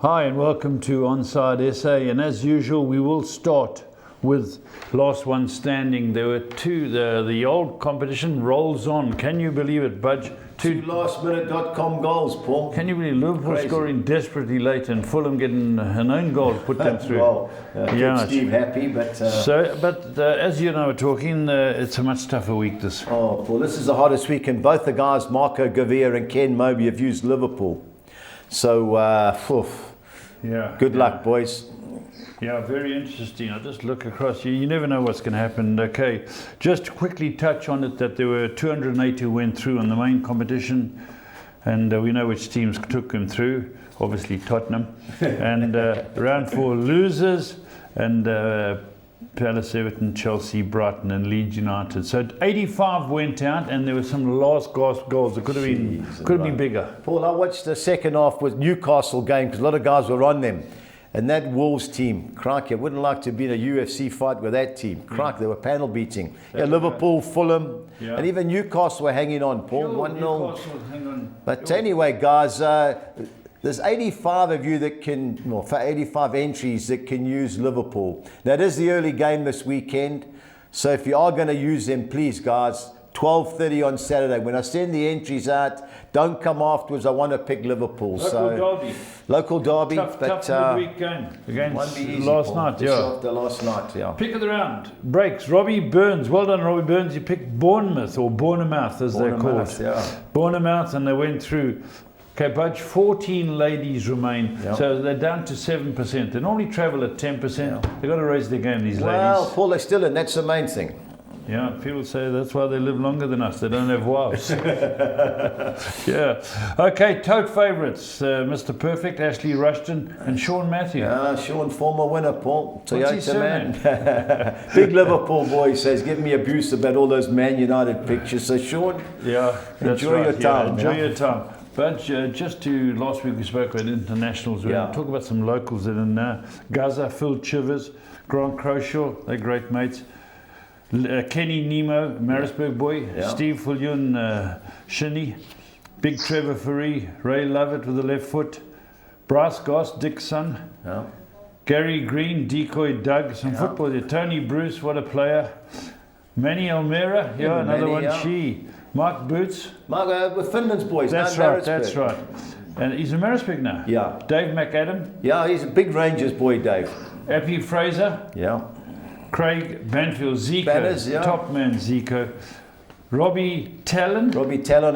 Hi and welcome to OnSide SA, and as usual we will start with last one standing. There were two, the old competition rolls on. Can you believe it, Budge? Two last-minute.com goals, Paul. Can you believe Liverpool scoring desperately late and Fulham getting an own goal put them through? Well, keep Steve happy, but... But as you and I were talking, it's a much tougher week this. Oh, Paul, this is the hardest week, and both the guys, Marco Gavia and Ken Moby, have used Liverpool. So, good luck, boys. Yeah, very interesting. I just look across. You never know what's going to happen. Okay, just to quickly touch on it, that there were 280 who went through on the main competition, and we know which teams took them through. Obviously Tottenham. And round 4 losers, and Palace, Everton, Chelsea, Brighton and Leeds United. So 85 went out, and there were some last gasp goals. It could have been bigger. Paul, I watched the second half with Newcastle game because a lot of guys were on them. And that Wolves team, crikey, I wouldn't like to be in a UFC fight with that team. Crikey, they were panel beating. Yeah, Liverpool, Fulham, and even Newcastle were hanging on, Paul. 1-0. But anyway, guys, there's 85 of you that can, well, for 85 entries that can use Liverpool. Now, it is the early game this weekend. So if you are going to use them, please, guys, 12:30 on Saturday. When I send the entries out, don't come afterwards. I want to pick Liverpool. Local derby. Tough midweek game against last night. After last night, yeah. Pick of the round. Breaks. Robbie Burns. Well done, Robbie Burns. You picked Bournemouth, or Bournemouth as they're called. Yeah. Bournemouth, and they went through. Okay, Budge, 14 ladies remain, so they're down to 7%. They normally travel at 10%. They've got to raise their game, these ladies. Well, Paul, they're still in. That's the main thing. Yeah, people say that's why they live longer than us. They don't have wives. Yeah. Okay, tote favourites. Mr. Perfect, Ashley Rushton and Sean Matthew. Sean, former winner, Paul. What's his surname? Big Liverpool boy says, give me abuse about all those Man United pictures. So, Sean, enjoy your time. Enjoy your time. But just to, last week we spoke about internationals. We're going to talk about some locals that are in Gaza, Phil Chivers, Grant Croshaw, they're great mates. Kenny Nemo, Marisburg boy, Steve Fullion, Shinny, Big Trevor Furry, Ray Lovett with the left foot, Bryce Goss, Dick's son, Gary Green, Decoy Doug, some football there, Tony Bruce, what a player, Manny Almera, another one, Mark Boots. Mark, with Finland's boys. That's right. And he's in Marisburg now. Yeah. Dave McAdam. Yeah, he's a big Rangers boy, Dave. Appy Fraser. Yeah. Craig Banfield, Zico, Banners, top man Zico, Robbie Talon,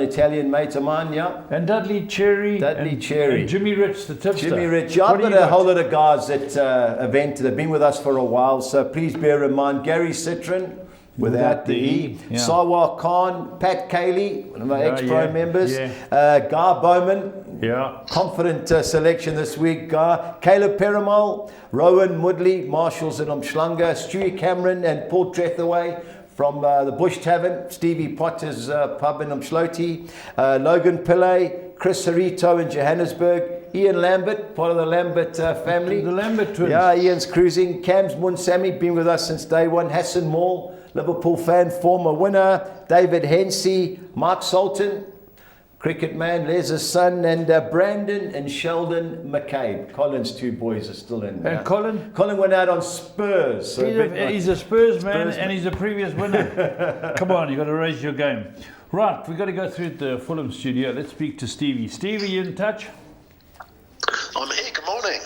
Italian mate of mine, and Dudley Cherry, and Jimmy Rich, the tipster. Jimmy Rich, I've got a whole lot of guys at event. They've been with us for a while, so please bear in mind Gary Citron, without the E, Sawa Khan, Pat Cayley, one of my ex-pro members, Gar Bowman. Confident selection this week. Caleb Perumal, Rowan Woodley, Marshall's in Umschlanger, Stewie Cameron and Paul Trethaway from the Bush Tavern, Stevie Potter's pub in Umschloti, Logan Pillay, Chris Cerrito in Johannesburg, Ian Lambert, part of the Lambert family. The Lambert twins. Yeah, Ian's cruising. Cam's Munsami, been with us since day one. Hassan Moore, Liverpool fan, former winner. David Hensey, Mark Sultan, cricket man, Les' son, and Brandon and Sheldon McCabe. Colin's two boys are still in. And Colin? Colin went out on Spurs. So he's a Spurs man, and he's a previous winner. Come on, you've got to raise your game. Right, we've got to go through the Fulham studio. Let's speak to Stevie. Stevie, you in touch? I'm here, good morning.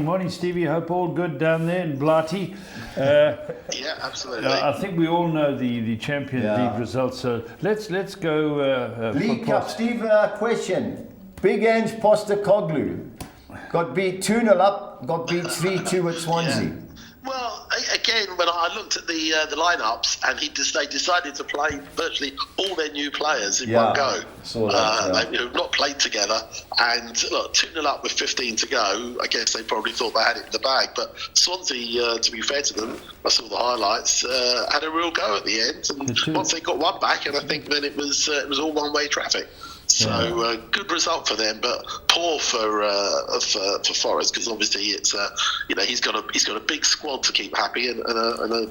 Morning, Stevie. Hope all good down there in Blighty. Yeah, absolutely. I think we all know the Champions League results, so let's go. League Cup, Steve, question. Big Ange Postecoglou got beat 2-0 up, got beat 3-2 at Swansea. Well, again, when I looked at the lineups, and they decided to play virtually all their new players in one go. They've not played together, and look, 2-0 up with 15 to go. I guess they probably thought they had it in the bag, but Swansea, to be fair to them, I saw the highlights, had a real go at the end, and once they got one back, and I think then it was all one-way traffic. So good result for them, but poor for Forest, because obviously it's he's got a big squad to keep happy and a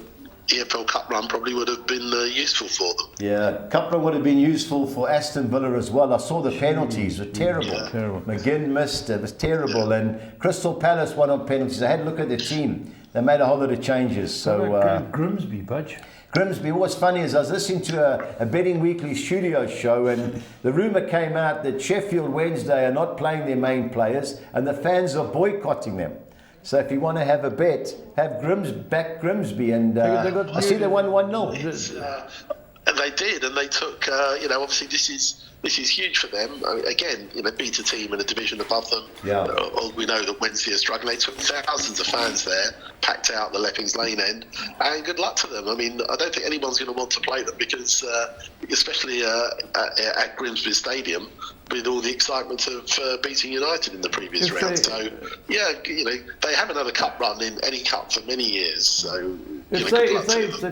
EFL Cup run probably would have been useful for them. Yeah, Cup run would have been useful for Aston Villa as well. I saw the penalties were terrible. Yeah. Terrible. McGinn missed, it was terrible. And Crystal Palace won on penalties. I had a look at the team. They made a whole lot of changes. So Grimsby, Budge. Grimsby, what's funny is I was listening to a Betting Weekly studio show, and the rumour came out that Sheffield Wednesday are not playing their main players and the fans are boycotting them. So if you want to have a bet, have Grimsby, and I see they won 1-0. And they did, and they took, obviously this is huge for them. I mean, again, beat a team in a division above them. Yeah. We know that Wednesday are struggling. They took thousands of fans there, packed out the Leppings Lane end, and good luck to them. I mean, I don't think anyone's going to want to play them because, especially at Grimsby Stadium, with all the excitement of beating United in the previous round. So, yeah, they haven't had a cup run in any cup for many years. So, if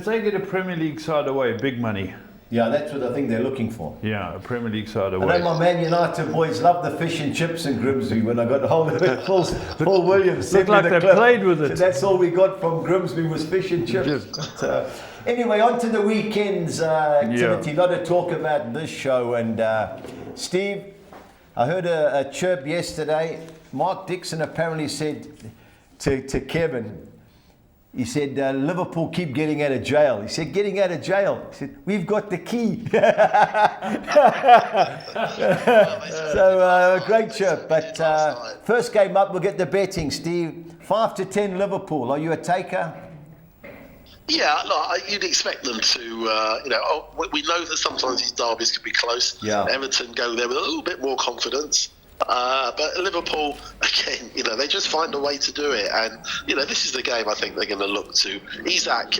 they get a Premier League side away, big money. Yeah, that's what I think they're looking for. Yeah, a Premier League side away. I know my Man United boys love the fish and chips in Grimsby. When I got hold of it, Paul Williams. Looked like they played with it. So that's all we got from Grimsby was fish and chips. But, anyway, on to the weekend's activity. A lot of talk about this show. And Steve, I heard a chirp yesterday. Mark Dixon apparently said to Kevin, he said, Liverpool keep getting out of jail. He said, getting out of jail. He said, we've got the key. So, great chirp. But first game up, we'll get the betting, Steve. 5-10 Liverpool. Are you a taker? Yeah, look, you'd expect them to, we know that sometimes these derbies can be close. Yeah. Everton go there with a little bit more confidence. But Liverpool, again, they just find a way to do it. And, this is the game I think they're going to look to. Isak,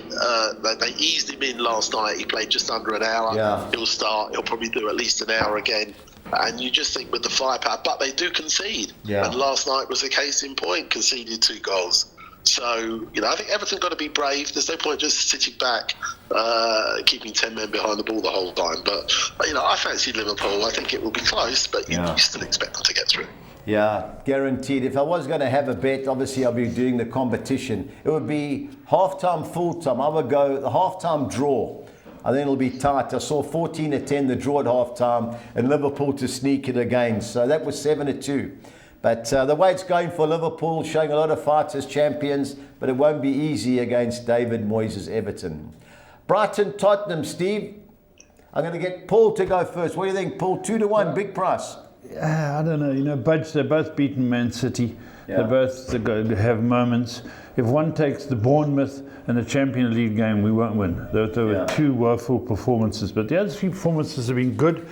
they eased him in last night. He played just under an hour. Yeah. He'll start. He'll probably do at least an hour again. And you just think with the firepower, but they do concede. Yeah. And last night was a case in point, conceded 2 goals. So, I think Everton got to be brave. There's no point just sitting back, keeping 10 men behind the ball the whole time. But, I fancy Liverpool. I think it will be close, but you still expect them to get through. Yeah, guaranteed. If I was going to have a bet, obviously I'll be doing the competition. It would be half-time, full-time. I would go the half-time draw. I think it'll be tight. I saw 14-10, the draw at half-time, and Liverpool to sneak it again. So that was 7-2. But the way it's going for Liverpool, showing a lot of fights as champions, but it won't be easy against David Moyes' Everton. Brighton, Tottenham, Steve. I'm going to get Paul to go first. What do you think, Paul? 2-1, big price. I don't know. Budge, they're both beaten Man City. Yeah. They have moments. If one takes the Bournemouth and the Champions League game, we won't win. There were 2 woeful performances, but the other 3 performances have been good.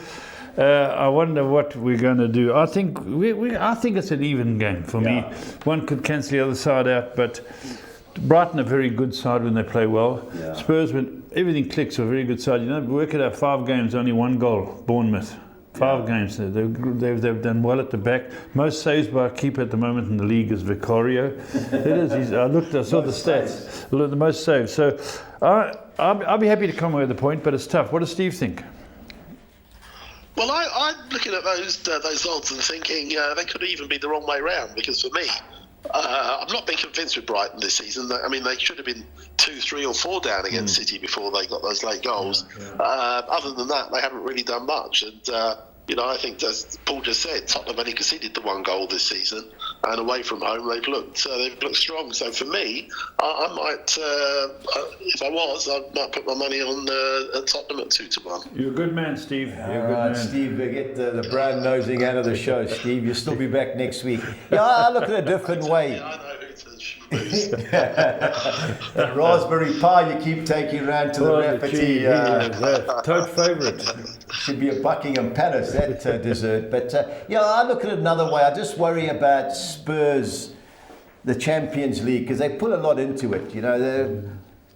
I wonder what we're going to do. I think I think it's an even game for me. One could cancel the other side out, but Brighton are a very good side when they play well. Yeah. Spurs, when everything clicks, are a very good side. Work it out, 5 games, only 1 goal. Bournemouth, 5 games. They've done well at the back. Most saves by a keeper at the moment in the league is Vicario. It is. I saw the stats. The most saves. So I'll be happy to come away with the point, but it's tough. What does Steve think? Well, I'm looking at those odds and thinking they could even be the wrong way round, because for me, I'm not being convinced with Brighton this season. I mean, they should have been 2, 3 or 4 down against City before they got those late goals. Other than that, they haven't really done much. And, I think, as Paul just said, Tottenham only conceded the 1 goal this season. And away from home, they've looked strong. So for me, I might, if I might put my money on Tottenham at 2-1. You're a good man, Steve. You're a good man. Steve, get the brown nosing out of the show, Steve. You'll still be back next week. Yeah, I look at it a different way. I know who to That raspberry pie you keep taking around to the Rafferty. Toad favourite. Should be a Buckingham Palace, that dessert. But I look at it another way. I just worry about Spurs, the Champions League, because they put a lot into it. The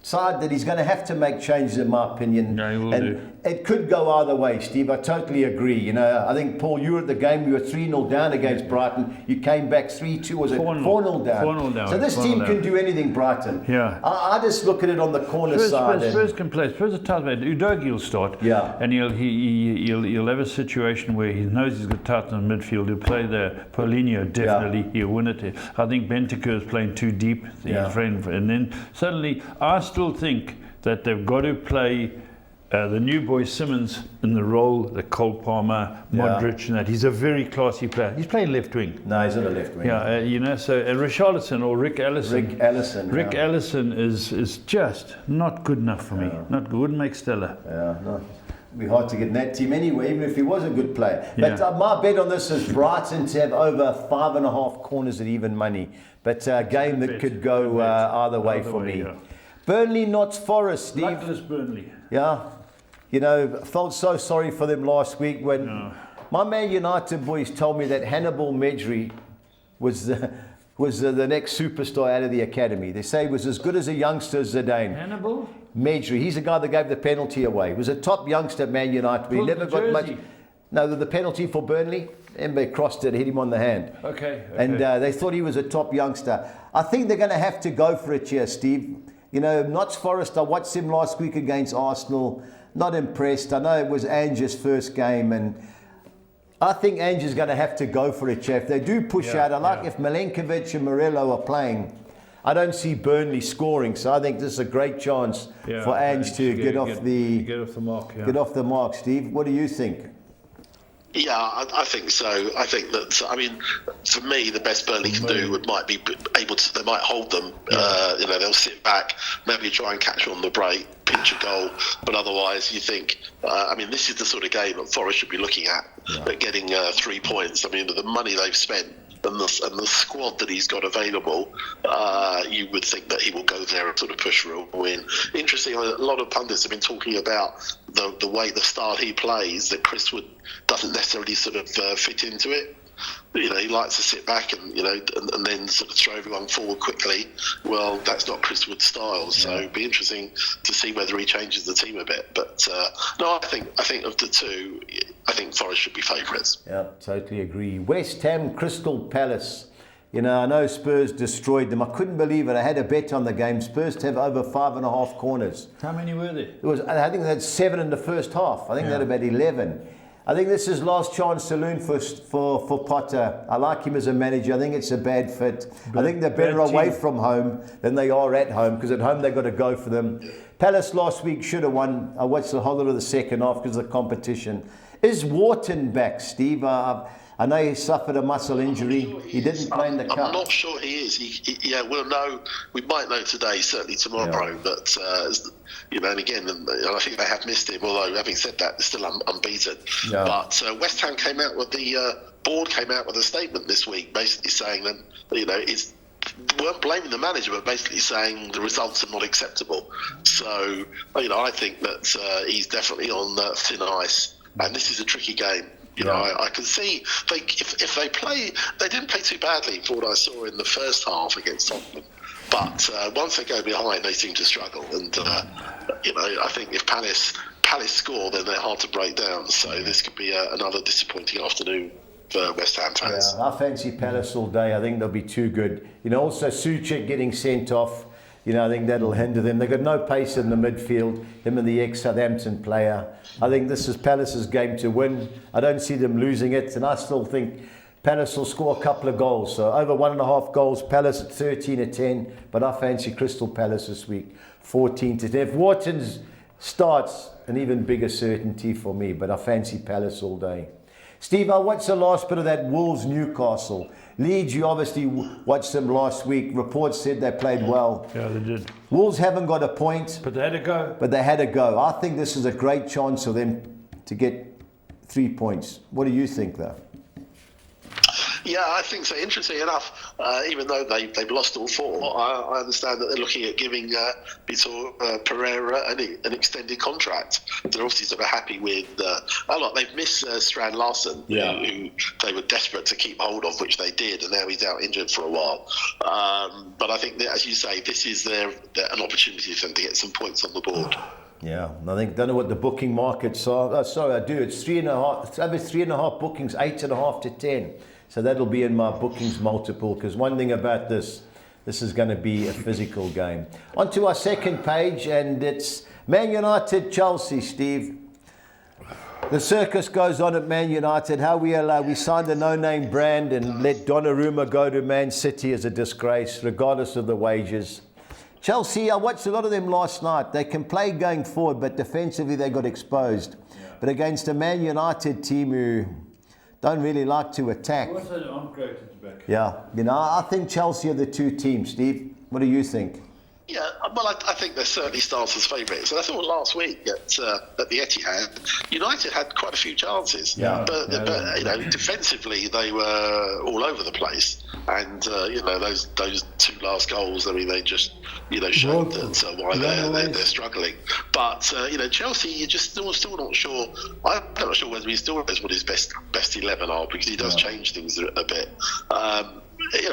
side that he's going to have to make changes, in my opinion. Yeah, he will do. It could go either way, Steve. I totally agree. I think, Paul, you were at the game. You were 3-0 down against Brighton. You came back 3-2. Was it 4-0 down? 4-0 down. So this team can do anything, Brighton. Yeah. I just look at it on the corner side. Spurs can play. Spurs are tight. Udogie will start. Yeah. And he'll have a situation where he knows he's got tight in the midfield. He'll play there. Paulinho, definitely. He'll win it. I think Bentancur is playing too deep. And then suddenly, I still think that they've got to play the new boy Simmons in the role, the Cole Palmer, Modric, and that. He's a very classy player. He's playing left wing. No, he's not a left wing. Yeah, you know, so Richarlison or Rick Ellison. Rick yeah. Ellison is just not good enough for me. Not good, wouldn't make Stella. Yeah, no. It'd be hard to get in that team anyway, even if he was a good player. But my bet on this is Brighton to have over 5.5 corners at even money. But a game that could go either way for me. Yeah. Burnley, Notts Forest, Steve. Luckless Burnley. Yeah. You know, felt so sorry for them last week when my Man United boys told me that Hannibal Medri was the next superstar out of the academy. They say he was as good as a youngster Zidane. Hannibal Medri, he's the guy that gave the penalty away. He was a top youngster at Man United, but he never got much. No, the penalty for Burnley, Mbe crossed it, hit him on the hand. Okay. And they thought he was a top youngster. I think they're going to have to go for it here, Steve. You know, Notts Forest, I watched him last week against Arsenal. Not impressed. I know it was Ange's first game, and I think Ange's going to have to go for it, Chef. They do push out. I like if Milenkovic and Morello are playing. I don't see Burnley scoring, so I think this is a great chance for Ange to get off the mark. Get off the mark, Steve. What do you think? Yeah, I think so. I think that, I mean, for me, the best Burnley can do might be able to, they might hold them. You know, they'll sit back, maybe try and catch on the break, pinch a goal. But otherwise, you think, I mean, this is the sort of game that Forest should be looking at getting 3 points. I mean, the money they've spent and the squad that he's got available, you would think that he will go there and sort of push for a win. Interestingly, a lot of pundits have been talking about the way the style he plays, that Chris Wood doesn't necessarily sort of fit into it. You know, he likes to sit back and, you know, and then sort of throw everyone forward quickly. Well, that's not Chris Wood's style, so it'd be interesting to see whether he changes the team a bit. But no, I think of the two, I think Forest should be favourites. Yeah, totally agree. West Ham, Crystal Palace. You know, I know Spurs destroyed them. I couldn't believe it. I had a bet on the game. Spurs to have over 5.5 corners. How many were there? I think they had 7 in the first half. I think they had about 11. I think this is last chance saloon for Potter. I like him as a manager. I think it's a bad fit. I think they're better away from home than they are at home, because at home they've got to go for them. Palace last week should have won. I watched the whole of the second half because of the competition. Is Wharton back, Steve? I know he suffered a muscle injury. He didn't play in the cup. I'm not sure he is. We'll know. We might know today, certainly tomorrow. But you know, and again, I think they have missed him. Although, having said that, they're still unbeaten. Yeah. But West Ham came out with the board came out with a statement this week, basically saying that, you know, weren't blaming the manager, but basically saying the results are not acceptable. So, you know, I think that he's definitely on thin ice, and this is a tricky game. You know, I can see if they play, they didn't play too badly for what I saw in the first half against Tottenham. But once they go behind, they seem to struggle. And, you know, I think if Palace score, then they're hard to break down. So this could be another disappointing afternoon for West Ham fans. Yeah, I fancy Palace all day. I think they'll be too good. You know, also Suchek getting sent off. You know, I think that'll hinder them. They've got no pace in the midfield. Him and the ex-Southampton player. I think this is Palace's game to win. I don't see them losing it. And I still think Palace will score a couple of goals. So over 1.5 goals, Palace at 13-10. But I fancy Crystal Palace this week, 14-10. If Wharton's starts, an even bigger certainty for me. But I fancy Palace all day. Steve, I watched the last bit of that Wolves-Newcastle. Leeds, you obviously watched them last week. Reports said they played well. Yeah, they did. Wolves haven't got a point. But they had to go. I think this is a great chance for them to get 3 points. What do you think, though? Yeah, I think so. Interesting enough, even though they've lost all 4, I understand that they're looking at giving Vitor Pereira an extended contract. They're obviously sort of happy with they've missed Strand Larsen, who they were desperate to keep hold of, which they did, and now he's out injured for a while. But I think that, as you say, this is an opportunity for them to get some points on the board. Yeah, I don't know what the booking markets are. Oh, sorry, I do. It's 3.5. It's over 3.5 bookings, 8.5 to 10. So that'll be in my bookings multiple, because one thing about this is going to be a physical game. On to our second page, and it's Man United Chelsea, Steve. The circus goes on at Man United. How we signed a no-name brand and let Donnarumma go to Man City as a disgrace, regardless of the wages. Chelsea, I watched a lot of them last night. They can play going forward, but defensively they got exposed. Yeah. But against a Man United team who don't really like to attack. Also aren't great at the back. Yeah, I think Chelsea are the two teams. Steve, what do you think? Yeah, well, I think they're certainly stars as favourites. And I thought last week at the Etihad, United had quite a few chances. Yeah. But defensively, they were all over the place. And, those two last goals, I mean, they just, showed that why they're struggling. But, Chelsea, you're just still not sure. I'm not sure whether he still knows what his best 11 are, because he does change things a bit.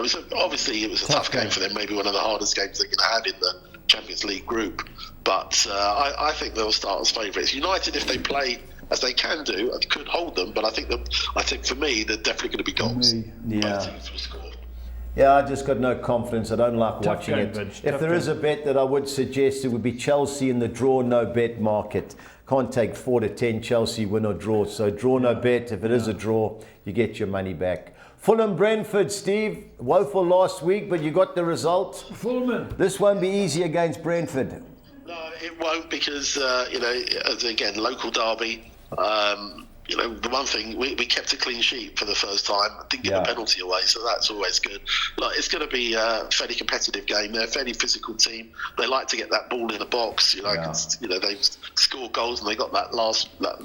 So obviously it was a tough game for them, maybe one of the hardest games they can have in the Champions League group. But I think they'll start as favourites. United, if they play as they can do, could hold them. But I think for me, they're definitely going to be goals. Yeah. Yeah, I just got no confidence. I don't like watching it. If there is a bet that I would suggest, it would be Chelsea in the draw no bet market. Can't take 4 to 10 Chelsea win or draw. So draw no bet. If it is a draw, you get your money back. Fulham Brentford, Steve. Woeful last week, but you got the result. Fulham. This won't be easy against Brentford. No, it won't, because again, local derby. The one thing, we kept a clean sheet for the first time, didn't give a penalty away, so that's always good. Look, it's going to be a fairly competitive game. They're a fairly physical team. They like to get that ball in the box. They've scored goals, and they got that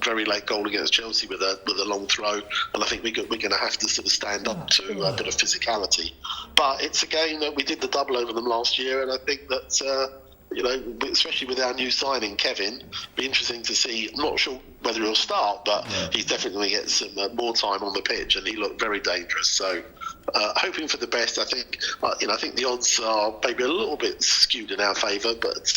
very late goal against Chelsea with a long throw. And I think we're going to have to sort of stand up to a bit of physicality. But it's a game that we did the double over them last year, and I think that. Especially with our new signing, Kevin, be interesting to see. I'm not sure whether he'll start, but he's definitely going to get some more time on the pitch, and he looked very dangerous. So, hoping for the best. I think the odds are maybe a little bit skewed in our favour, but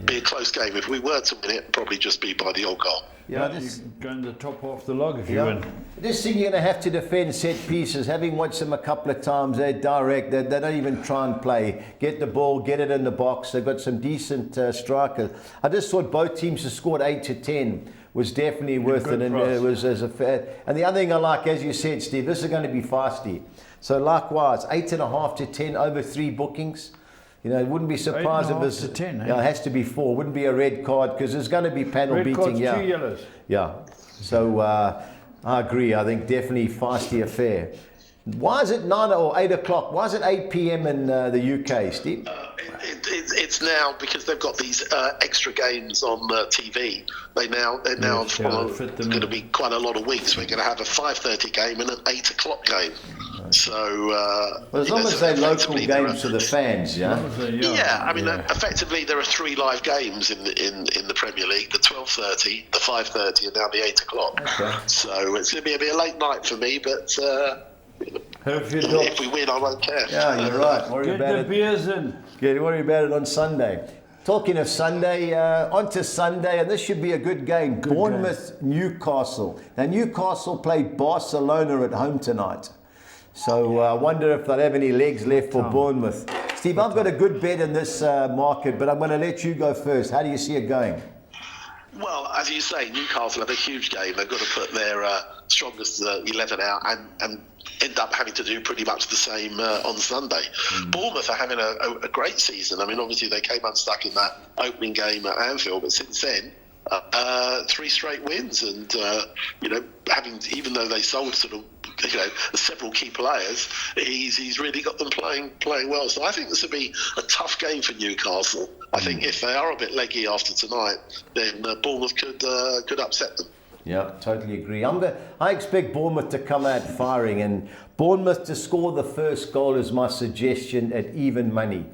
be a close game. If we were to win it, probably just be by the odd goal. Yeah, you're going to top off the log if you win. This thing you're going to have to defend set pieces. Having watched them a couple of times, they're direct. They don't even try and play. Get the ball, get it in the box. They've got some decent strikers. I just thought both teams have scored 8 to 10 was definitely worth it. And it was as a fair. And the other thing I like, as you said, Steve, this is going to be feisty. So likewise, 8.5 to 10 over 3 bookings. It wouldn't be surprised if it's 10. It has to be 4. Wouldn't be a red card, because there's going to be panel beating. Red cards, 2 yellows. Yeah. So I agree. I think definitely feisty affair. Why is it 9 or 8 o'clock? Why is it 8 p.m. in the UK, Steve? It's now because they've got these extra games on TV. They're now going to be quite a lot of weeks. We're going to have a 5:30 game and an 8 o'clock game. So, as long as they're local games to the fans, effectively there are 3 live games in the Premier League: the 12:30, the 5:30, and now the 8 o'clock. Okay. So it's going to be a late night for me, but if we win, I won't care. Yeah, you're right. Worry about the beers in. Yeah, worry about it on Sunday. Talking of Sunday, on to Sunday, and this should be a good game. Bournemouth, Newcastle. Now, Newcastle play Barcelona at home tonight. So I wonder if they'll have any legs left for Bournemouth. Steve, I've got a good bet in this market, but I'm going to let you go first. How do you see it going? Well, as you say, Newcastle have a huge game. They've got to put their strongest 11 out and end up having to do pretty much the same on Sunday. Bournemouth are having a great season. I mean, obviously they came unstuck in that opening game at Anfield, but since then, 3 straight wins, and even though they sold sort of several key players, he's really got them playing well. So I think this will be a tough game for Newcastle. I think if they are a bit leggy after tonight, then Bournemouth could upset them. Yeah, totally agree. I expect Bournemouth to come out firing, and Bournemouth to score the first goal is my suggestion at even money.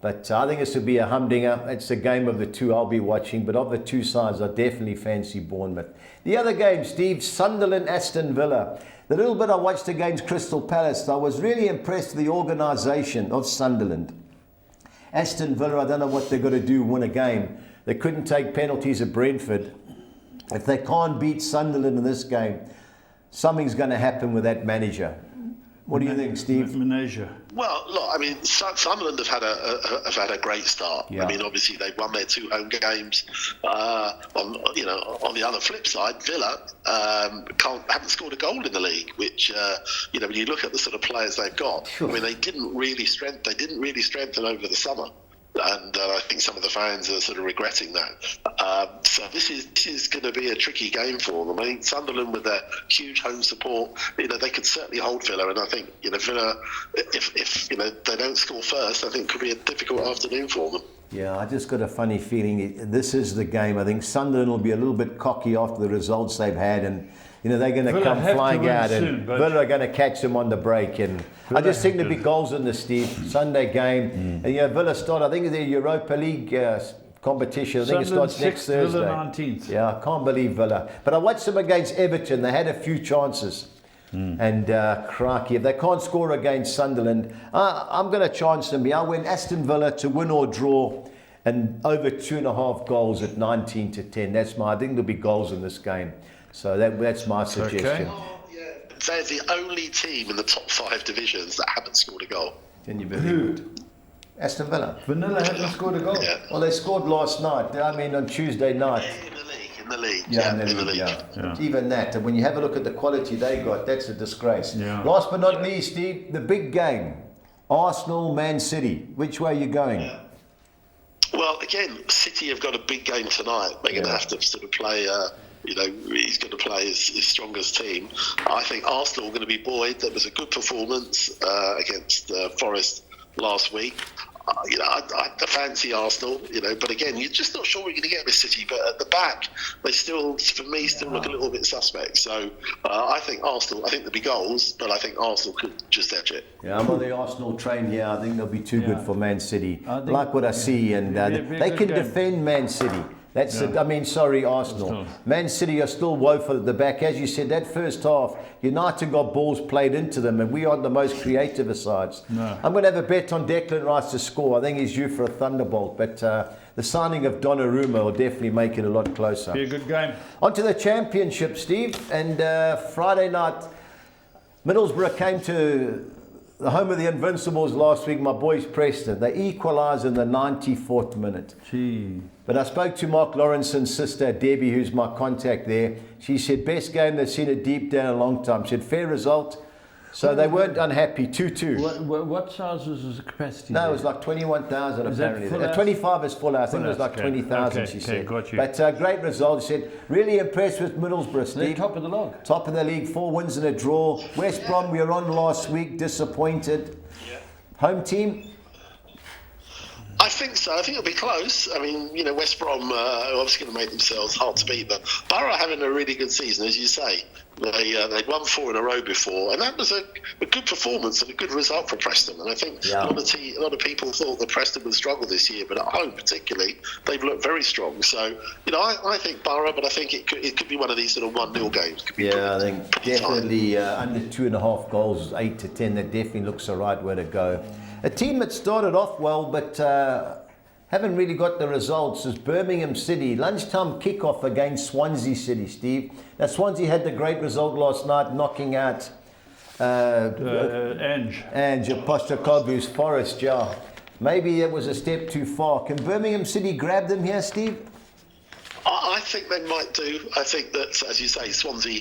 But I think this will be a humdinger. It's a game of the two I'll be watching, but of the two sides, I definitely fancy Bournemouth. The other game, Steve, Sunderland, Aston Villa. The little bit I watched against Crystal Palace, I was really impressed with the organisation of Sunderland. Aston Villa, I don't know what they're going to do, win a game. They couldn't take penalties at Brentford. If they can't beat Sunderland in this game, something's going to happen with that manager. What do you think, Steve? Manager. Well, look, I mean, Sunderland have had a great start. Yeah. I mean, obviously they've won their 2 home games. On the other flip side, Villa haven't scored a goal in the league. Which when you look at the sort of players they've got, I mean, they didn't really strengthen over the summer. And I think some of the fans are sort of regretting that. So this is going to be a tricky game for them. I think Sunderland, with their huge home support, they could certainly hold Villa. And I think Villa, if they don't score first, I think it could be a difficult afternoon for them. Yeah, I just got a funny feeling this is the game. I think Sunderland will be a little bit cocky after the results they've had, and they're going to come flying out, and Villa are going to catch them on the break. And I just think there'll be goals in this, Steve. Sunday game, and Villa start. I think the Europa League competition. I think it starts next Thursday. Villa 19th. Yeah, I can't believe Villa. But I watched them against Everton. They had a few chances. And crikey, if they can't score against Sunderland, I'm going to chance them here. I win Aston Villa to win or draw, and over 2.5 goals at 19-10. I think there'll be goals in this game. So that's my suggestion. Okay. They're the only team in the top 5 divisions that haven't scored a goal. Can you believe it? Aston Villa. Vanilla hasn't scored a goal. Yeah. Well, they scored last night. I mean, on Tuesday night. In the league. Yeah, in the league. Yeah. Even that, and when you have a look at the quality they got, that's a disgrace. Yeah. Last but not least, Steve, the big game. Arsenal, Man City. Which way are you going? Yeah. Well, again, City have got a big game tonight. They're going to have to sort of play... he's going to play his strongest team. I think Arsenal are going to be buoyed. That was a good performance against Forest last week. I fancy Arsenal, but again, you're just not sure what you're going to get with City. But at the back, they still, for me, look a little bit suspect. So I think Arsenal, I think there'll be goals, but I think Arsenal could just edge it. Yeah, I'm on the Arsenal train here. I think they'll be too good for Man City. Like what I see, and they can defend Man City. Arsenal. Man City are still woeful at the back. As you said, that first half, United got balls played into them, and we aren't the most creative of sides. No. I'm going to have a bet on Declan Rice to score. I think he's due for a thunderbolt, but the signing of Donnarumma will definitely make it a lot closer. Be a good game. On to the championship, Steve. And Friday night, Middlesbrough came to the home of the Invincibles last week, my boys Preston. They equalised in the 94th minute. Gee. But I spoke to Mark Lawrence's sister, Debbie, who's my contact there. She said, best game they've seen it deep down a long time. She said, fair result. So they weren't unhappy, 2-2. What size was the capacity? No, it was like 21,000 apparently. 25 is full house. I think it was like 20,000, she said. Got you. But great result. She said, really impressed with Middlesbrough, Steve. They're top of the log. Top of the league, 4 wins and a draw. West Brom, we were on last week, disappointed. Yeah. Home team? I think so. I think it'll be close. I mean, West Brom are obviously going to make themselves hard to beat, but Borough having a really good season, as you say. They'd won 4 in a row before, and that was a good performance and a good result for Preston. And I think a lot of people thought that Preston would struggle this year, but at home particularly, they've looked very strong. So, I think Borough, but I think it could be one of these sort of 1-0 games. I think definitely under 2.5 goals, 8-10. That definitely looks the right way to go. A team that started off well, but haven't really got the results is Birmingham City. Lunchtime kickoff against Swansea City, Steve. Now, Swansea had the great result last night, knocking out Ange Postecoglou's Forest, yeah. Maybe it was a step too far. Can Birmingham City grab them here, Steve? I think they might do. I think that, as you say, Swansea,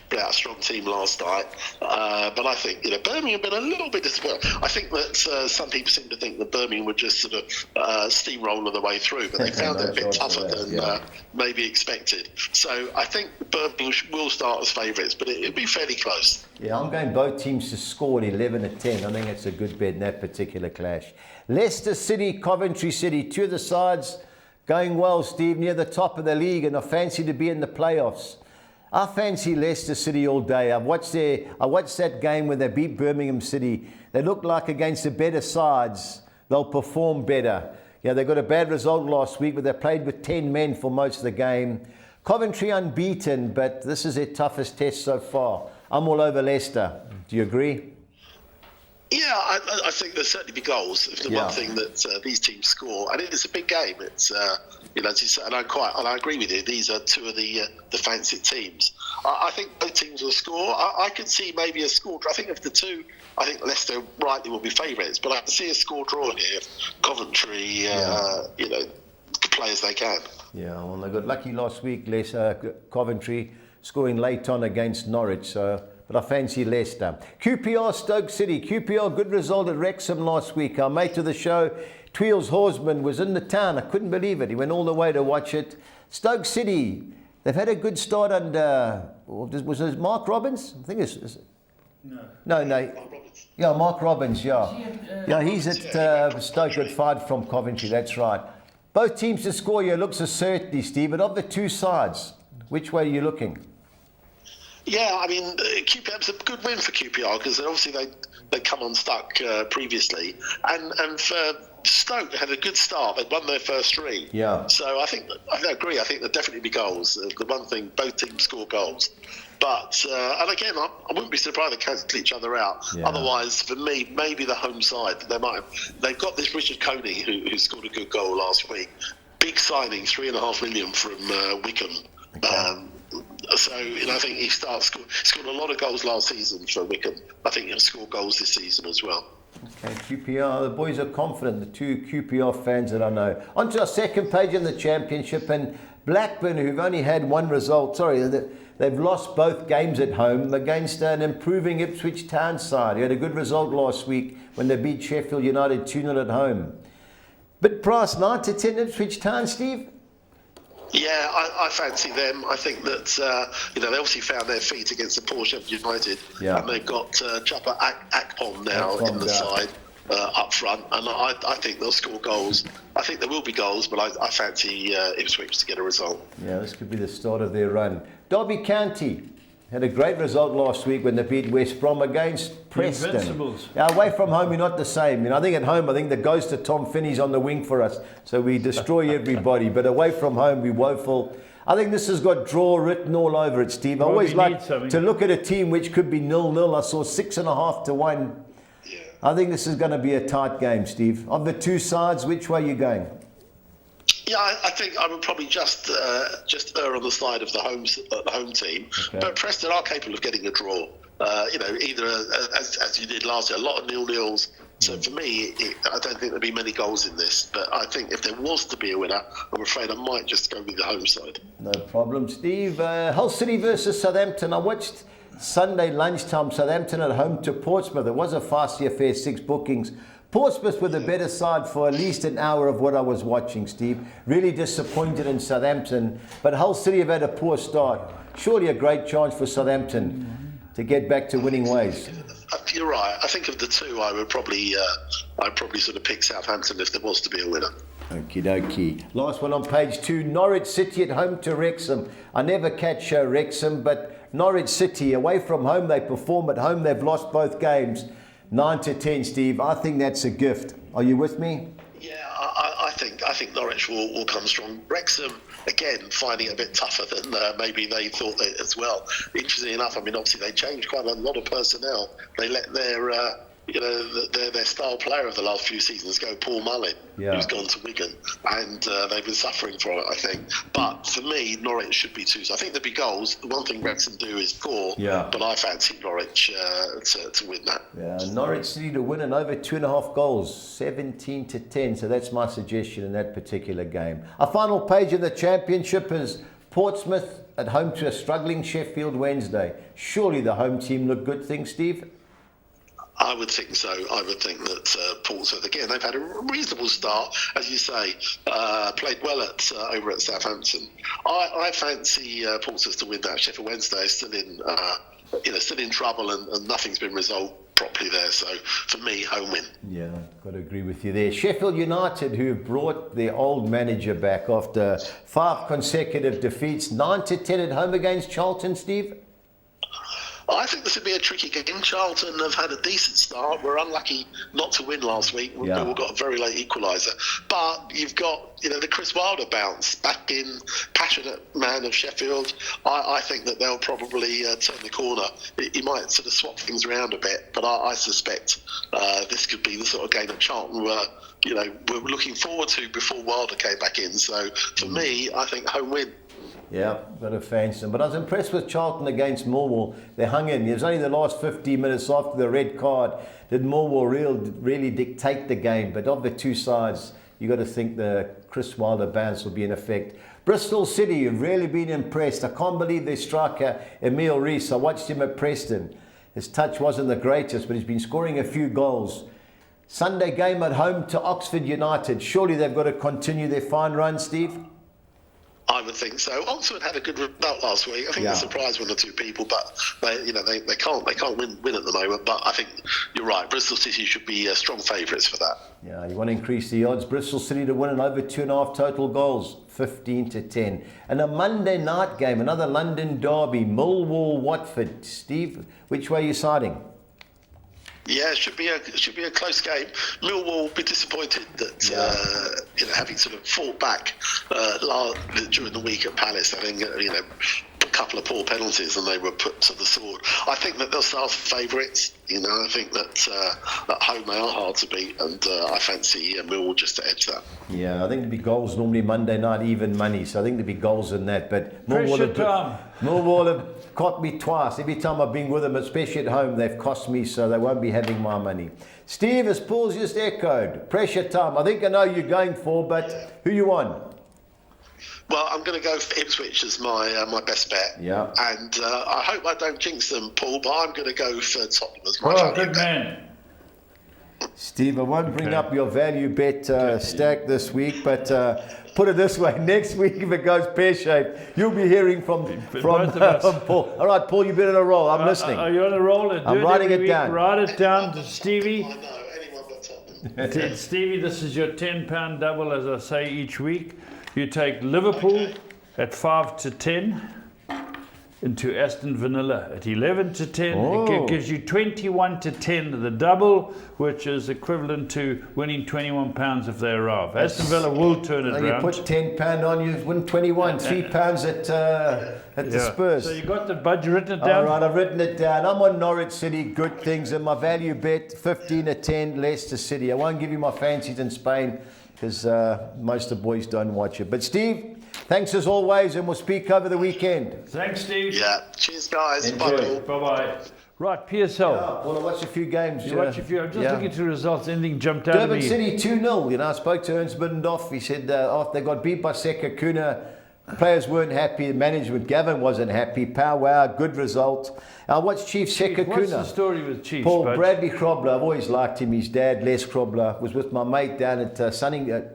put out a strong team last night. But I think, Birmingham have been a little bit disappointed. I think that some people seem to think that Birmingham would just sort of steamroller the way through, but they found it a bit tougher than maybe expected. So I think Birmingham will start as favourites, but it'll be fairly close. Yeah, I'm going both teams to score 11-10. I think it's a good bet in that particular clash. Leicester City, Coventry City, 2 of the sides going well, Steve, near the top of the league, and I fancy to be in the playoffs. I fancy Leicester City all day. I watched that game where they beat Birmingham City. They look like against the better sides, they'll perform better. They got a bad result last week, but they played with 10 men for most of the game. Coventry unbeaten, but this is their toughest test so far. I'm all over Leicester. Do you agree? Yeah, I think there'll certainly be goals. If the one thing that these teams score, and it's a big game. It's as you say, and I agree with you. These are 2 of the fancied teams. I think both teams will score. I could see maybe a score. I think of the 2, I think Leicester rightly will be favourites, but I can see a score draw here if Coventry, play as they can. Yeah, well, they got lucky last week. Coventry scoring late on against Norwich, so but I fancy Leicester. QPR Stoke City. QPR, good result at Wrexham last week. Our mate of the show, Tweels Horsman, was in the town. I couldn't believe it. He went all the way to watch it. Stoke City, they've had a good start under, was it Mark Robbins? I think it's No. Yeah, Mark Robbins, yeah, he's at Stoke, got fired from Coventry, that's right. Both teams to score here looks a certainty, Steve, but of the two sides, which way are you looking? Yeah, I mean, QPR, it's a good win for QPR because obviously they come unstuck previously, and for Stoke had a good start. They'd won their first three. Yeah. So I agree. I think there'll definitely be goals. The one thing, both teams score goals. But, and again, I wouldn't be surprised if they cancel each other out. Yeah. Otherwise, for me, maybe the home side. They've got this Richard Coney who scored a good goal last week. Big signing, $3.5 million from Wickham. Okay. So, I think he scored a lot of goals last season for Wickham. I think he'll score goals this season as well. Okay, QPR, the boys are confident, the two QPR fans that I know. On to our second page in the championship, and Blackburn, who've only had one result, they've lost both games at home against an improving Ipswich Town side. He had a good result last week when they beat Sheffield United 2-0 at home. Bit price 9-10 Ipswich Town, Steve? Yeah, I fancy them. I think that they obviously found their feet against the poor Sheffield United, and they've got Chapa Akpom now in the side up front, and I think they'll score goals. I think there will be goals, but I fancy Ipswich to get a result. Yeah, this could be the start of their run. Derby County had a great result last week when they beat West Brom against Preston. Invincibles. Yeah, away from home, we're not the same. I think at home, the ghost of Tom Finney's on the wing for us. So we destroy everybody. But away from home, we're woeful. I think this has got draw written all over it, Steve. I always like to look at a team which could be 0-0. I saw 6.5 to 1. Yeah. I think this is going to be a tight game, Steve. Of the two sides, which way are you going? Yeah, I think I would probably just err on the side of the home team. Okay. But Preston are capable of getting a draw. Either as you did last year, a lot of 0-0s. So for me, I don't think there'll be many goals in this. But I think if there was to be a winner, I'm afraid I might just go with the home side. No problem, Steve. Hull City versus Southampton. I watched Sunday lunchtime, Southampton at home to Portsmouth. It was a feisty affair, 6 bookings. Portsmouth were the better side for at least an hour of what I was watching, Steve. Really disappointed in Southampton, but Hull City have had a poor start. Surely a great chance for Southampton to get back to winning ways. You're right. I think of the two, I'd probably sort of pick Southampton if there was to be a winner. Okie dokie. Last one on page 2, Norwich City at home to Wrexham. I never catch Wrexham, but Norwich City, away from home, they perform. At home, they've lost both games. 9-10, Steve. I think that's a gift. Are you with me? Yeah, I think Norwich will come strong. Wrexham, again, finding it a bit tougher than maybe they thought as well. Interestingly enough, obviously they changed quite a lot of personnel. They let their star player of the last few seasons go, Paul Mullin, who's gone to Wigan, and they've been suffering for it, I think. But for me, Norwich should be 2. So I think there'll be goals. The one thing Wrexham do is score, but I fancy Norwich to win that. Yeah, Norwich City to win and over 2.5 goals, 17-10. So that's my suggestion in that particular game. Our final page of the championship is Portsmouth at home to a struggling Sheffield Wednesday. Surely the home team look good things, Steve? I would think so. I would think that Portsmouth, again, they've had a reasonable start, as you say, played well over at Southampton. I fancy Portsmouth to win that. Sheffield Wednesday is still in trouble, and nothing's been resolved properly there. So for me, home win. Yeah, got to agree with you there. Sheffield United, who brought their old manager back after 5 consecutive defeats, 9-10 at home against Charlton, Steve. I think this would be a tricky game. Charlton have had a decent start. We're unlucky not to win last week. We've got a very late equaliser. But you've got, the Chris Wilder bounce back in, passionate man of Sheffield. I think that they'll probably turn the corner. He might sort of swap things around a bit, but I suspect this could be the sort of game that Charlton were looking forward to before Wilder came back in. So for me, I think home win. Yeah, got to fancy them. But I was impressed with Charlton against Millwall. They hung in. It was only the last 15 minutes after the red card did Millwall really dictate the game. But of the two sides, you got to think the Chris Wilder bans will be in effect. Bristol City have really been impressed. I can't believe their striker, Emile Rees. I watched him at Preston. His touch wasn't the greatest, but he's been scoring a few goals. Sunday game at home to Oxford United. Surely they've got to continue their fine run, Steve? I would think so. Oxford had a good result last week. I think they surprised one or two people, but they can't win at the moment. But I think you're right. Bristol City should be strong favourites for that. Yeah, you want to increase the odds. Bristol City to win and over 2.5 total goals, 15-10. And a Monday night game, another London derby, Millwall-Watford. Steve, which way are you siding? Yeah, it should be a close game. Millwall will be disappointed that having sort of fought back during the week at Palace, having a couple of poor penalties, and they were put to the sword. I think that they'll start favourites. I think that at home they are hard to beat, and I fancy Millwall just to edge that. Yeah, I think there'd be goals normally Monday night, even money. So I think there'd be goals in that. But Millwall have caught me twice. Every time I've been with them, especially at home, they've cost me, so they won't be having my money. Steve, as Paul's just echoed, pressure time. I think I know you're going for, but who you on? Well, I'm going to go for Ipswich as my best bet. Yeah. And I hope I don't jinx them, Paul, but I'm going to go for Tottenham as my value good bet. Man. Steve, I won't bring up your value bet stack this week, but put it this way, next week if it goes pear-shaped, you'll be hearing from Paul. All right, Paul, you've been on a roll. I'm listening. Are you on a roll? I'm writing it down. Write it down to Stevie. I know, anyone but Tottenham. Stevie, this is your £10 double, as I say, each week. You take Liverpool at 5-10 into Aston Villa at 11-10. Oh. It gives you 21-10, the double, which is equivalent to winning £21 if they arrive. Aston Villa will turn it around. You put £10 on, you win 21, £3 at the Spurs. So you got the budget written it down? All right, I've written it down. I'm on Norwich City, good things, and my value bet 15-10 Leicester City. I won't give you my fancies in Spain, because most of the boys don't watch it. But Steve, thanks as always, and we'll speak over the weekend. Thanks, Steve. Yeah, cheers, guys. Enjoy. Bye-bye. Right, PSL. Yeah, well, I watched a few games. You watch a few. I'm just looking through results. Anything jumped out at me? Durban City 2-0. I spoke to Ernst Biddendorf. He said after they got beat by Sekakuna, the players weren't happy. The management, Gavin, wasn't happy. Powwow, good result. I watched Chief Sekakuna. What's the story with Chief? Paul Bradley Krobler, I've always liked him. His dad, Les Krobler, was with my mate down at Sunningdale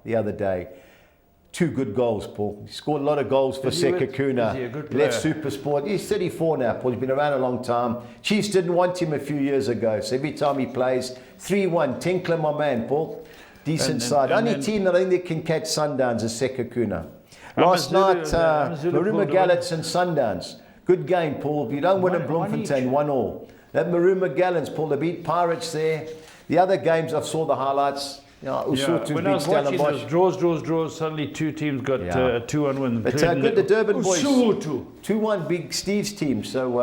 the other day. 2 good goals, Paul. He scored a lot of goals for Sekakuna. He left Supersport. He's 34 now, Paul. He's been around a long time. Chiefs didn't want him a few years ago, so every time he plays, 3-1. Tinkler, my man, Paul. Decent side. Only team that I think that can catch Sundowns is Sekakuna. Last night, Maruma Gallants and Sundowns. Good game, Paul. If you don't win at Bloemfontein, 1-1. That Maruma Gallants, Paul, they beat Pirates there. The other games, I saw the highlights. When I was watching those draws, suddenly 2 teams got a 2-1 win. But good, the Durban boys. 2-1, big Steve's team. So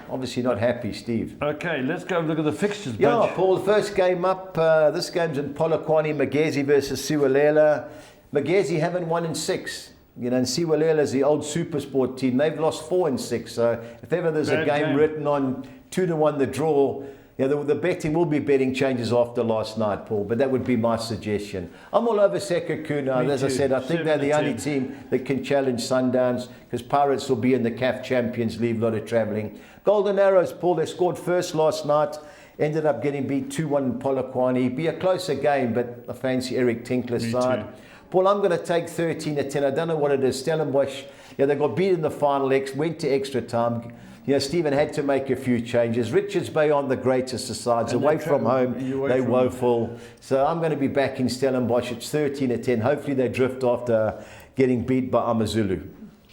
obviously not happy, Steve. Okay, let's go look at the fixtures. Yeah, Paul, the first game up. This game's in Polokwane, Magezi versus Siwalela. Magezi haven't won in 6. And Siwalela's the old Supersport team. They've lost 4 in 6. So if ever there's a game written on 2-1 the draw, the betting will be betting changes after last night, Paul, but that would be my suggestion. I'm all over Sekakuna. As I said, I think they're the only team that can challenge Sundowns, because Pirates will be in the CAF Champions League, a lot of travelling. Golden Arrows, Paul, they scored first last night, ended up getting beat 2-1 in Polokwane. Be a closer game, but I fancy Eric Tinkler's side. Paul, I'm going to take 13-10. I don't know what it is. Stellenbosch, they got beat in the final, went to extra time. Stephen had to make a few changes. Richards Bay aren't the greatest of sides. Away from home, they're woeful. So I'm going to be back in Stellenbosch. It's 13-10. Hopefully they drift after getting beat by Amazulu.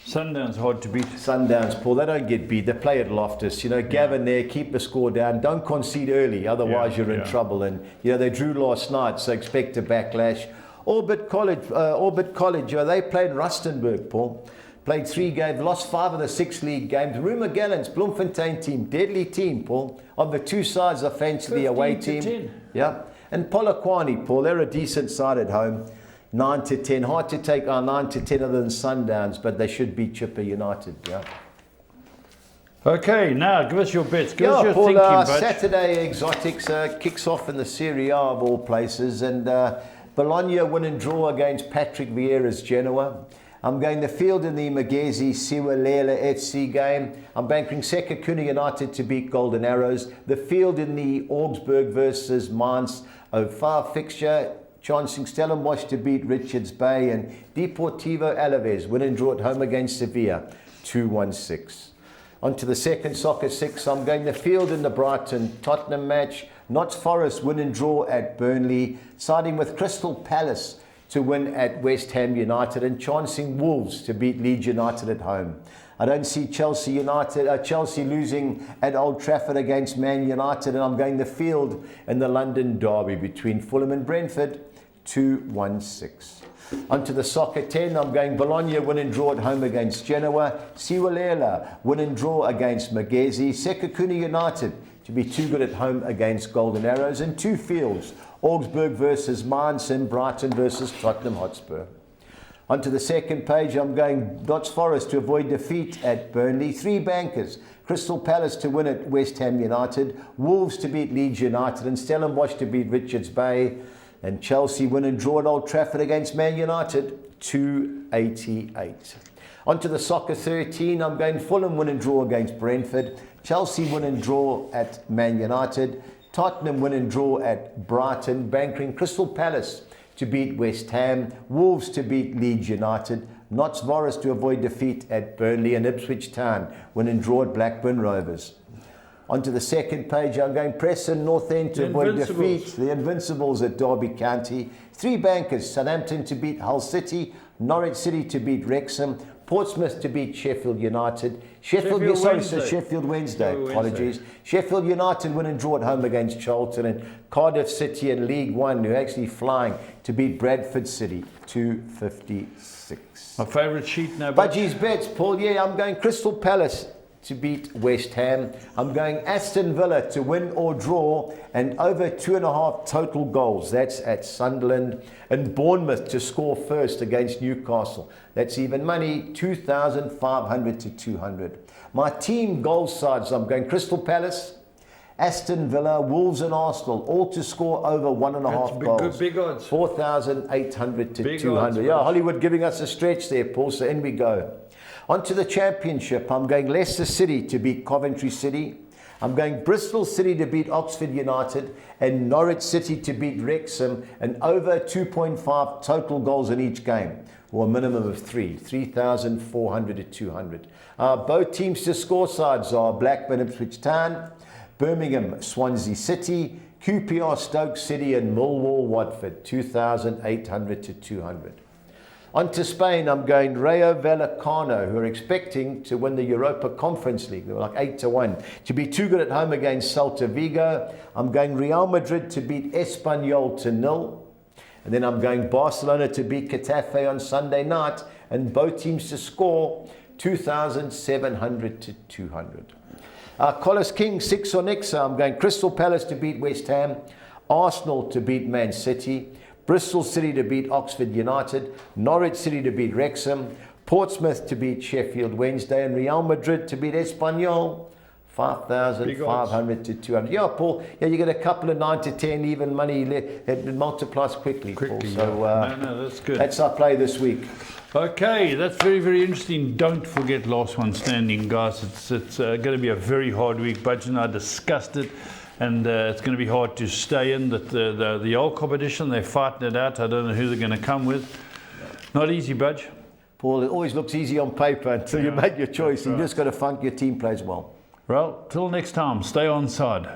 Sundowns hard to beat. Sundowns, Paul, they don't get beat. They play at Loftus. Gavin there, keep the score down. Don't concede early, otherwise you're in trouble. And, they drew last night, so expect a backlash. Orbit College, they played Rustenburg, Paul. Played 3 games, lost 5 of the 6 league games. Maruma Gallants, Bloemfontein team, deadly team, Paul. On the 2 sides, I fancy the away team. 10. Yeah. And Polokwane, Paul, they're a decent side at home. 9-10. Hard to take 9-10 other than Sundowns, but they should beat Chipper United. Yeah. Okay, now give us your bets. Give us your Paul, thinking, Butch. Saturday Exotics kicks off in the Serie A of all places, and Bologna win and draw against Patrick Vieira's Genoa. I'm going the field in the Magesi Siwalela FC game. I'm banking Sekakuna United to beat Golden Arrows. The field in the Augsburg versus Mainz 05 fixture. Chancing Stellenbosch to beat Richards Bay, and Deportivo Alaves win and draw at home against Sevilla 2-1-6. On to the second Soccer 6. I'm going the field in the Brighton-Tottenham match. Notts Forest win and draw at Burnley, siding with Crystal Palace to win at West Ham United, and chancing Wolves to beat Leeds United at home. I don't see Chelsea losing at Old Trafford against Man United, and I'm going the field in the London derby between Fulham and Brentford 2-1-6. Onto the Soccer 10, I'm going Bologna win and draw at home against Genoa, Siwalela win and draw against Magesi, Sekakuna United to be too good at home against Golden Arrows, and two fields, Augsburg versus Mainz and Brighton versus Tottenham Hotspur. Onto the second page, I'm going Notts Forest to avoid defeat at Burnley, three bankers, Crystal Palace to win at West Ham United, Wolves to beat Leeds United, and Stellenbosch to beat Richards Bay, and Chelsea win and draw at Old Trafford against Man United 288. Onto the Soccer 13, I'm going Fulham win and draw against Brentford, Chelsea win and draw at Man United, Tottenham win and draw at Brighton, bankering Crystal Palace to beat West Ham, Wolves to beat Leeds United, Notts Forest to avoid defeat at Burnley, and Ipswich Town win and draw at Blackburn Rovers. Onto the second page, I'm going Preston North End to avoid defeat. The Invincibles at Derby County. Three bankers, Southampton to beat Hull City, Norwich City to beat Wrexham, Portsmouth to beat Sheffield United. Sheffield Wednesday. Apologies. Sheffield United win and draw at home against Charlton, and Cardiff City in League One, who are actually flying to beat Bradford City 256. My favourite sheet now. Budgie's bets, Paul. Yeah, I'm going Crystal Palace to beat West Ham. I'm going Aston Villa to win or draw and over 2.5 total goals. That's at Sunderland. And Bournemouth to score first against Newcastle. That's even money, 2,500 to 200. My team goal sides, I'm going Crystal Palace, Aston Villa, Wolves and Arsenal, all to score over 1.5 goals. Big odds. 4,800 to big 200. Odds, yeah, Hollywood giving us a stretch there, Paul, so in we go. On to the Championship, I'm going Leicester City to beat Coventry City. I'm going Bristol City to beat Oxford United, and Norwich City to beat Wrexham, and over 2.5 total goals in each game, or a minimum of 3,400 to 200. Both teams to score sides are Blackburn Ipswich Town, Birmingham Swansea City, QPR Stoke City, and Millwall Watford, 2,800 to 200. On to Spain, I'm going Rayo Vallecano, who are expecting to win the Europa Conference League. They were like 8-1. To be too good at home against Celta Vigo. I'm going Real Madrid to beat Espanyol 0. And then I'm going Barcelona to beat Getafe on Sunday night. And both teams to score 2,700 to 200. Collis King, 6 on X. I'm going Crystal Palace to beat West Ham. Arsenal to beat Man City. Bristol City to beat Oxford United, Norwich City to beat Wrexham, Portsmouth to beat Sheffield Wednesday, and Real Madrid to beat Espanyol, 5,500 to 200. Yeah, Paul, yeah, you get a couple of 9 to 10 even money, it multiplies quickly, Paul. So, no, that's good. That's our play this week. Okay, that's very, very interesting. Don't forget last one standing, guys. It's going to be a very hard week. Budge and I discussed it. And it's going to be hard to stay in the old competition. They're fighting it out. I don't know who they're going to come with. Not easy, Budge. Paul, it always looks easy on paper until you make your choice. You just got to funk your team plays well. Well, till next time, stay on side.